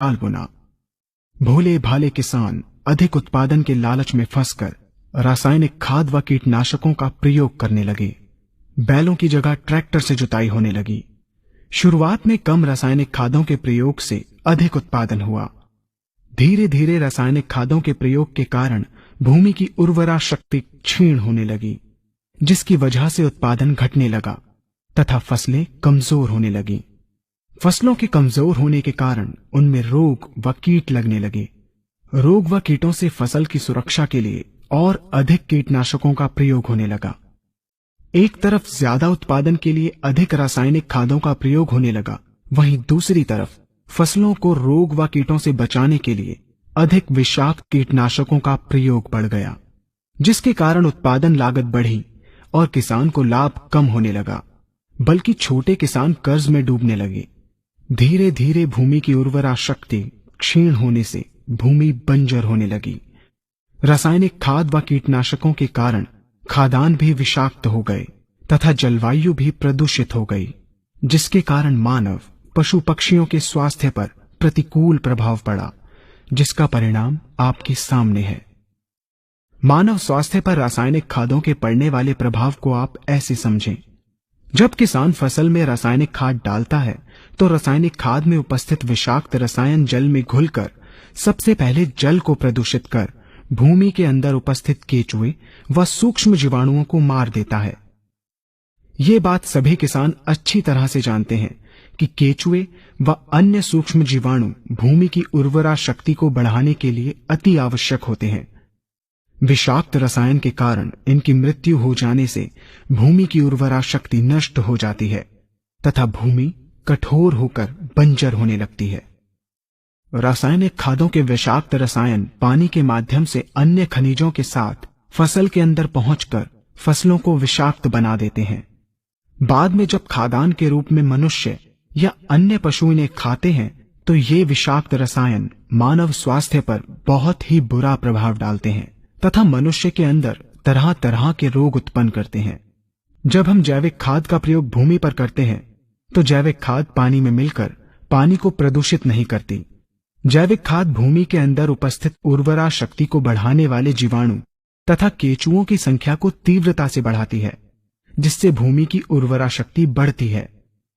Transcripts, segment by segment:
जाल बुना। भोले भाले किसान अधिक उत्पादन के लालच में फंसकर रासायनिक खाद व कीटनाशकों का प्रयोग करने लगे। बैलों की जगह ट्रैक्टर से जुताई होने लगी। शुरुआत में कम रासायनिक खादों के प्रयोग से अधिक उत्पादन हुआ। धीरे धीरे रासायनिक खादों के प्रयोग के कारण भूमि की उर्वरा शक्ति क्षीण होने लगी, जिसकी वजह से उत्पादन घटने लगा तथा फसलें कमजोर होने लगी। फसलों के कमजोर होने के कारण उनमें रोग व कीट लगने लगे। रोग व कीटों से फसल की सुरक्षा के लिए और अधिक कीटनाशकों का प्रयोग होने लगा। एक तरफ ज्यादा उत्पादन के लिए अधिक रासायनिक खादों का प्रयोग होने लगा, वहीं दूसरी तरफ फसलों को रोग व कीटों से बचाने के लिए अधिक विषाक्त कीटनाशकों का प्रयोग बढ़ गया, जिसके कारण उत्पादन लागत बढ़ी और किसान को लाभ कम होने लगा, बल्कि छोटे किसान कर्ज में डूबने लगे। धीरे धीरे भूमि की उर्वरा शक्ति क्षीण होने से भूमि बंजर होने लगी। रासायनिक खाद व कीटनाशकों के कारण खाद्यान्न भी विषाक्त हो गए तथा जलवायु भी प्रदूषित हो गई, जिसके कारण मानव पशु पक्षियों के स्वास्थ्य पर प्रतिकूल प्रभाव पड़ा, जिसका परिणाम आपके सामने है। मानव स्वास्थ्य पर रासायनिक खादों के पड़ने वाले प्रभाव को आप ऐसे समझें। जब किसान फसल में रासायनिक खाद डालता है तो रासायनिक खाद में उपस्थित विषाक्त रसायन जल में घुलकर सबसे पहले जल को प्रदूषित कर भूमि के अंदर उपस्थित केचुए व सूक्ष्म जीवाणुओं को मार देता है। ये बात सभी किसान अच्छी तरह से जानते हैं कि केचुए व अन्य सूक्ष्म जीवाणु भूमि की उर्वरा शक्ति को बढ़ाने के लिए अति आवश्यक होते हैं। विषाक्त रसायन के कारण इनकी मृत्यु हो जाने से भूमि की उर्वरा शक्ति नष्ट हो जाती है तथा भूमि कठोर होकर बंजर होने लगती है। रासायनिक खादों के विषाक्त रसायन पानी के माध्यम से अन्य खनिजों के साथ फसल के अंदर पहुंचकर फसलों को विषाक्त बना देते हैं। बाद में जब खाद्यान्न के रूप में मनुष्य या अन्य पशु इन्हें खाते हैं तो ये विषाक्त रसायन मानव स्वास्थ्य पर बहुत ही बुरा प्रभाव डालते हैं तथा मनुष्य के अंदर तरह तरह के रोग उत्पन्न करते हैं। जब हम जैविक खाद का प्रयोग भूमि पर करते हैं तो जैविक खाद पानी में मिलकर पानी को प्रदूषित नहीं करती। जैविक खाद भूमि के अंदर उपस्थित उर्वरा शक्ति को बढ़ाने वाले जीवाणु तथा केचुओं की संख्या को तीव्रता से बढ़ाती है, जिससे भूमि की उर्वरा शक्ति बढ़ती है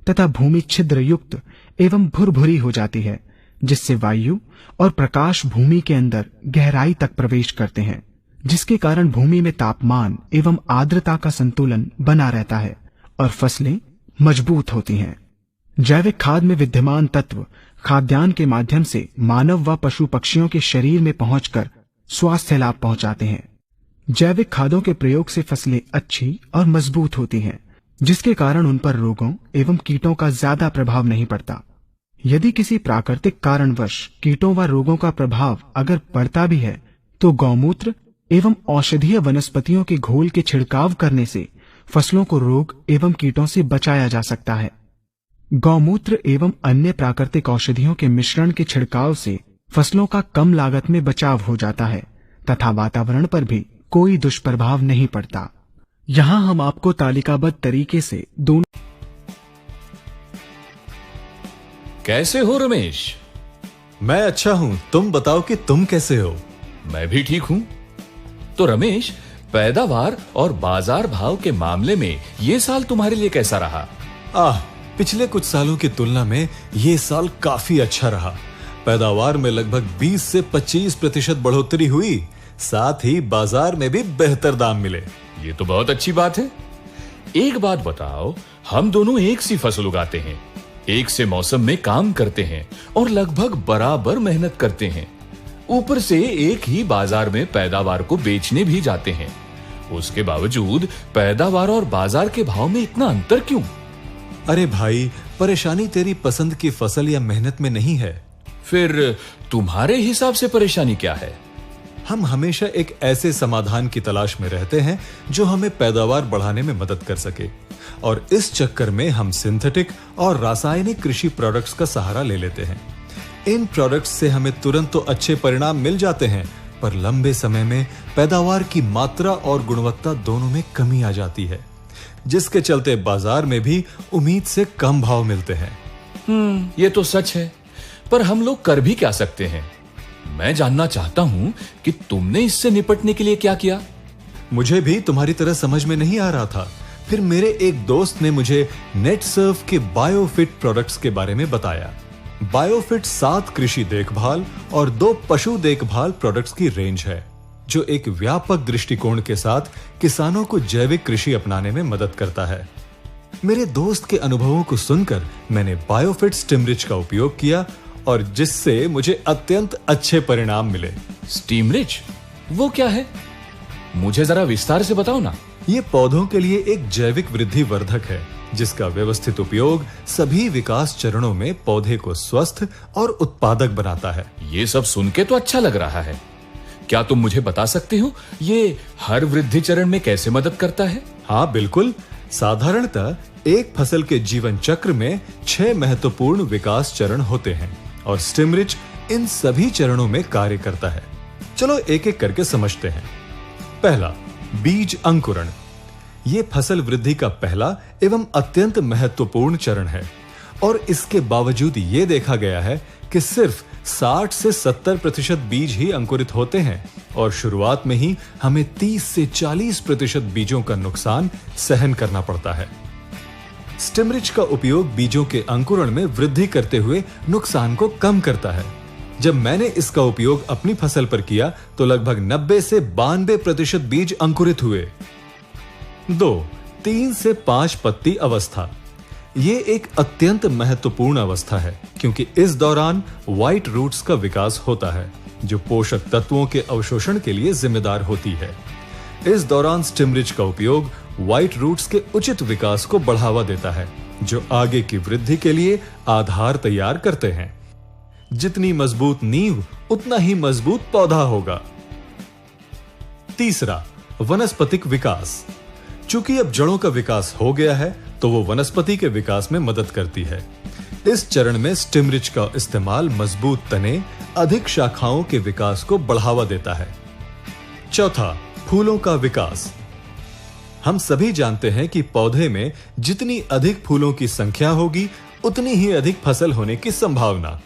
तथा भूमि छिद्र युक्त एवं भुरभुरी हो जाती है, जिससे वायु और प्रकाश भूमि के अंदर गहराई तक प्रवेश करते हैं, जिसके कारण भूमि में तापमान एवं आर्द्रता का संतुलन बना रहता है और फसलें मजबूत होती हैं। जैविक खाद में विद्यमान तत्व खाद्यान्न के माध्यम से मानव व पशु पक्षियों के शरीर में पहुंचकर स्वास्थ्य लाभ पहुंचाते हैं। जैविक खादों के प्रयोग से फसलें अच्छी और मजबूत होती हैं, जिसके कारण उन पर रोगों एवं कीटों का ज्यादा प्रभाव नहीं पड़ता। यदि किसी प्राकृतिक कारणवश कीटों व रोगों का प्रभाव अगर पड़ता भी है तो गौमूत्र एवं औषधीय वनस्पतियों के घोल के छिड़काव करने से फसलों को रोग एवं कीटों से बचाया जा सकता है। गौमूत्र एवं अन्य प्राकृतिक औषधियों के मिश्रण के छिड़काव से फसलों का कम लागत में बचाव हो जाता है तथा वातावरण पर भी कोई दुष्प्रभाव नहीं पड़ता। यहाँ हम आपको तालिकाबद्ध तरीके से दोनों। कैसे हो रमेश? मैं अच्छा हूँ, तुम बताओ कि तुम कैसे हो? मैं भी ठीक हूँ। तो रमेश, पैदावार और बाजार भाव के मामले में ये साल तुम्हारे लिए कैसा रहा? पिछले कुछ सालों की तुलना में ये साल काफी अच्छा रहा। पैदावार में लगभग 20 से 25% बढ़ोतरी हुई, साथ ही बाजार में भी बेहतर दाम मिले। ये तो बहुत अच्छी बात है। एक बात बताओ, हम दोनों एक सी फसल उगाते हैं, एक से मौसम में काम करते हैं और लगभग बराबर मेहनत करते हैं। ऊपर से एक ही बाजार में पैदावार को बेचने भी जाते हैं। उसके बावजूद पैदावार और बाजार के भाव में इतना अंतर क्यों? अरे भाई, परेशानी तेरी पसंद की फसल या मेहनत में नहीं है। फिर तुम्हारे हिसाब से परेशानी क्या है? हम हमेशा एक ऐसे समाधान की तलाश में रहते हैं जो हमें पैदावार बढ़ाने में मदद कर सके, और इस चक्कर में हम सिंथेटिक और रासायनिक कृषि प्रोडक्ट्स का सहारा ले लेते हैं। इन प्रोडक्ट्स से हमें तुरंत तो अच्छे परिणाम मिल जाते हैं, पर लंबे समय में पैदावार की मात्रा और गुणवत्ता दोनों में कमी आ जाती है, जिसके चलते बाजार में भी उम्मीद से कम भाव मिलते हैं। ये तो सच है, पर हम लोग कर भी क्या सकते हैं? मैं जानना चाहता हूं कि तुमने इससे निपटने के लिए क्या किया। मुझे भी तुम्हारी तरह समझ में नहीं आ रहा था। फिर मेरे एक दोस्त ने मुझे नेटसर्फ के बायोफिट प्रोडक्ट्स के बारे में बताया। बायोफिट 7 कृषि देखभाल और 2 पशु देखभाल प्रोडक्ट्स की रेंज है, जो एक व्यापक दृष्टिकोण के साथ किसानों को जैविक कृषि अपनाने में मदद करता है। मेरे दोस्त के अनुभवों को सुनकर मैंने बायोफिट स्टिमरिच का उपयोग किया और जिससे मुझे अत्यंत अच्छे परिणाम मिले। स्टीमरिच, वो क्या है? मुझे जरा विस्तार से बताओ ना। ये पौधों के लिए एक जैविक वृद्धि वर्धक है, जिसका व्यवस्थित उपयोग सभी विकास चरणों में पौधे को स्वस्थ और उत्पादक बनाता है। ये सब सुन के तो अच्छा लग रहा है। क्या तुम मुझे बता सकते हो ये हर वृद्धि चरण में कैसे मदद करता है? हाँ बिल्कुल। साधारणतः एक फसल के जीवन चक्र में 6 महत्वपूर्ण विकास चरण होते हैं और स्टिमरिच इन सभी चरणों में कार्य करता है। चलो एक एक करके समझते हैं। पहला, बीज अंकुरण। ये फसल वृद्धि का पहला एवं अत्यंत महत्वपूर्ण चरण है और इसके बावजूद ये देखा गया है कि सिर्फ 60 से 70% बीज ही अंकुरित होते हैं और शुरुआत में ही हमें 30 से 40% बीजों का नुकसान सहन करना पड़ता है। स्टिमरिच का उपयोग बीजों के अंकुरण में वृद्धि करते हुए नुकसान को कम करता है। जब मैंने इसका उपयोग अपनी फसल पर किया तो लगभग 90 से 92% बीज अंकुरित हुए। 2. 3 से 5 पत्ती अवस्था। ये एक अत्यंत महत्वपूर्ण अवस्था है क्योंकि इस दौरान व्हाइट रूट्स का विकास होता है, जो पोषक तत्वों के अवशोषण के लिए जिम्मेदार होती है। इस दौरान स्टिमरिच का उपयोग व्हाइट रूट्स के उचित विकास को बढ़ावा देता है, जो आगे की वृद्धि के लिए आधार तैयार करते हैं। जितनी मजबूत नींव उतना ही मजबूत पौधा होगा। तीसरा, वनस्पतिक विकास। चूंकि अब जड़ों का विकास हो गया है तो वो वनस्पति के विकास में मदद करती है। इस चरण में स्टिमरिच का इस्तेमाल मजबूत तने, अधिक शाखाओं के विकास को बढ़ावा देता है। चौथा, फूलों का विकास। हम सभी जानते हैं कि पौधे में जितनी अधिक फूलों की संख्या होगी उतनी ही अधिक फसल होने की संभावना,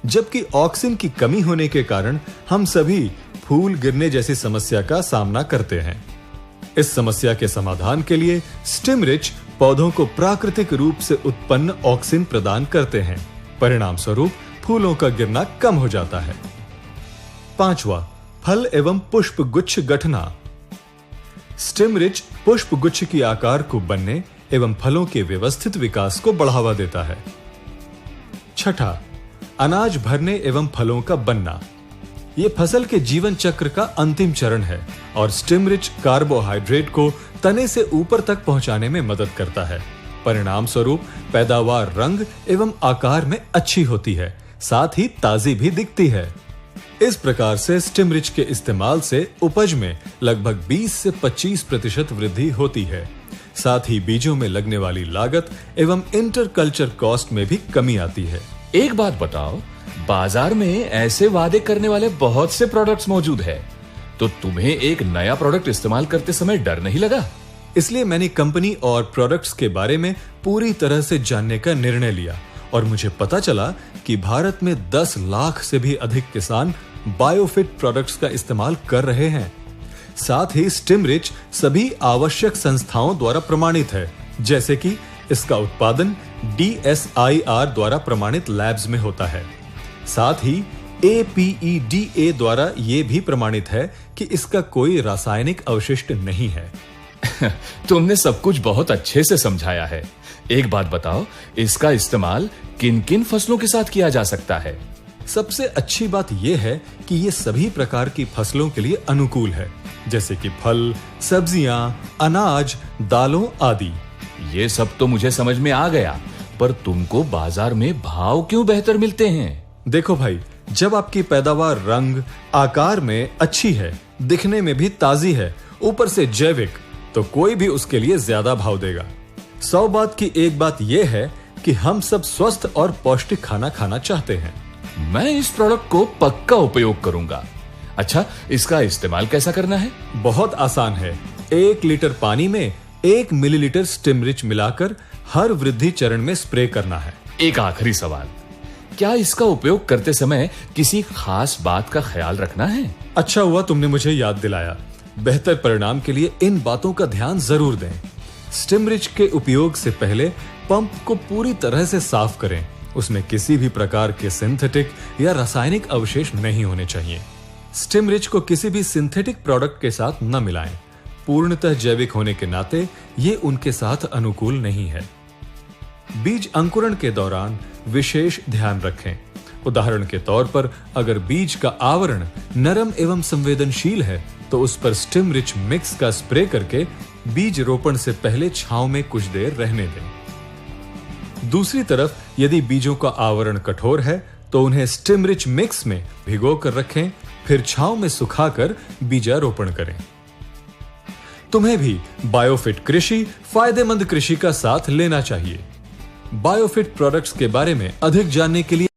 जबकि ऑक्सीजन की कमी होने के कारण हम सभी फूल गिरने जैसी समस्या का सामना करते हैं। इस समस्या के समाधान के लिए स्टिमरिच पौधों को प्राकृतिक रूप से उत्पन्न ऑक्सीजन प्रदान करते हैं। परिणाम स्वरूप फूलों का गिरना कम हो जाता है। पांचवा, फल एवं पुष्प गुच्छ गठना। स्टिमरिच पुष्प गुच्छ की आकार को बनने एवं फलों के व्यवस्थित विकास को बढ़ावा देता है। छठा, अनाज भरने एवं फलों का बनना। यह फसल के जीवन चक्र का अंतिम चरण है और स्टिमरिच कार्बोहाइड्रेट को तने से ऊपर तक पहुंचाने में मदद करता है। परिणाम स्वरूप पैदावार रंग एवं आकार में अच्छी होती है, साथ ही ताजी भी दिखती है। इस प्रकार से स्टिमरिच के इस्तेमाल से उपज में लगभग 20 से 25% वृद्धि होती है। साथ ही बीजों में लगने वाली लागत एवं इंटरकल्चर कॉस्ट में भी कमी आती है। एक बात बताओ, बाजार में ऐसे वादे करने वाले बहुत से प्रोडक्ट्स मौजूद है, तो तुम्हें एक नया प्रोडक्ट इस्तेमाल करते समय डर नहीं लगा? इसलिए मैंने कंपनी और प्रोडक्ट्स के बारे में पूरी तरह से जानने का निर्णय लिया और मुझे पता चला कि भारत में 10 लाख से भी अधिक किसान बायोफिट प्रोडक्ट्स का इस्तेमाल कर रहे हैं। साथ ही स्टिमरिच सभी आवश्यक संस्थाओं द्वारा प्रमाणित है, जैसे कि इसका उत्पादन DSIR द्वारा प्रमाणित लैब्स में होता है। साथ ही APEDA द्वारा यह भी प्रमाणित है कि इसका कोई रासायनिक अवशिष्ट नहीं है। तुमने सब कुछ बहुत अच्छे से समझाया है। एक बात बताओ, इसका इस्तेमाल किन किन फसलों के साथ किया जा सकता है? सबसे अच्छी बात यह है कि यह सभी प्रकार की फसलों के लिए अनुकूल है, जैसे कि फल, सब्जियां, अनाज, दालों आदि। ये सब तो मुझे समझ में आ गया, पर तुमको बाजार में भाव क्यों बेहतर मिलते हैं? देखो भाई, जब आपकी पैदावार रंग, आकार में अच्छी है, दिखने में भी ताजी है, ऊपर से जैविक, तो कोई भी उसके लिए ज्यादा भाव देगा। 100 बात की एक बात यह है कि हम सब स्वस्थ और पौष्टिक खाना खाना चाहते हैं। मैं इस प्रोडक्ट को पक्का उपयोग करूंगा। अच्छा, इसका इस्तेमाल कैसा करना है? बहुत आसान है। 1 लीटर पानी में 1 मिलीलीटर स्टिमरिच मिलाकर हर वृद्धि चरण में स्प्रे करना है। एक आखिरी सवाल, क्या इसका उपयोग करते समय किसी खास बात का ख्याल रखना है? अच्छा हुआ तुमने मुझे याद दिलाया। बेहतर परिणाम के लिए इन बातों का ध्यान जरूर दें। स्टिमरिच के उपयोग से पहले पंप को पूरी तरह से साफ करें। उसमें किसी भी प्रकार के सिंथेटिक या रासायनिक अवशेष नहीं होने चाहिए। स्टिमरिच को किसी भी सिंथेटिक प्रोडक्ट के साथ न मिलाएं। पूर्णतः जैविक होने के नाते ये उनके साथ अनुकूल नहीं है। बीज अंकुरण के दौरान विशेष ध्यान रखें। उदाहरण के तौर पर अगर बीज का आवरण नरम एवं संवेदनशील है तो उस पर स्टिमरिच मिक्स का स्प्रे करके बीज रोपण से पहले छांव में कुछ देर रहने दें। दूसरी तरफ यदि बीजों का आवरण कठोर है तो उन्हें स्टिमरिच मिक्स में भिगो कर रखें, फिर छांव में सुखाकर बीजारोपण करें। तुम्हें भी बायोफिट कृषि फायदेमंद कृषि का साथ लेना चाहिए। बायोफिट प्रोडक्ट्स के बारे में अधिक जानने के लिए